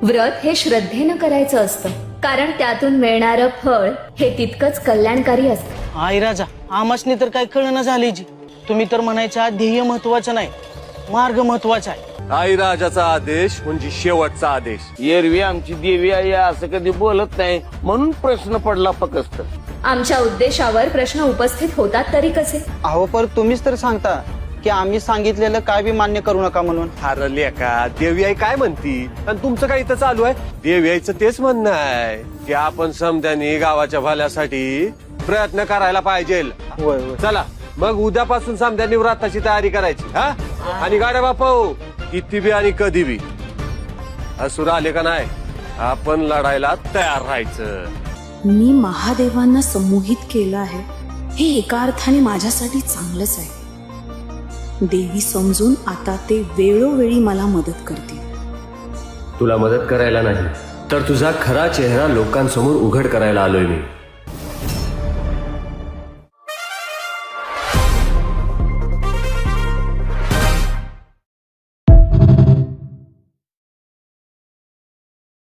व्रत हे श्रद्धेनं करायचं असतं, कारण त्यातून मिळणारं फळ हे तितकंच कल्याणकारी असतं. आई राजा, आमासनी तर काय कळना झाली जी. तुम्ही तर म्हणायच्या ध्येय महत्वाचं नाही, मार्ग महत्वाचा आहे. आई राजाचा आदेश म्हणजे शेवटचा आदेश. एरवी आमची देवी आई असं कधी बोलत नाही म्हणून प्रश्न पडला फक्त. आमच्या उद्देशावर प्रश्न उपस्थित होतात तरी कसे? अहो पर तुम्हीच तर सांगता की आम्ही सांगितलेलं काय बी मान्य करू नका म्हणून. हरले का देवी आई काय म्हणती आणि तुमचं काय इथं चालू आहे? देवी आईचं तेच म्हणणं आहे की आपण समजानी गावाच्या भल्यासाठी प्रयत्न करायला पाहिजे. होय होय. चला मग उद्यापासून समजानी व्रताची तयारी करायची. हा आणि गाड्या बापू किती बी आणि कधी बी असुर आले का नाही, आपण लढायला तयार राहायचं. मी महादेवांना संमोहित केलं आहे हे एका अर्थाने माझ्यासाठी चांगलंच आहे. देवी समजून आता ते वेळोवेळी मला मदत करतील. तुला मदत करायला नाही तर तुझा खरा चेहरा लोकांसमोर उघड करायला आलोय मी.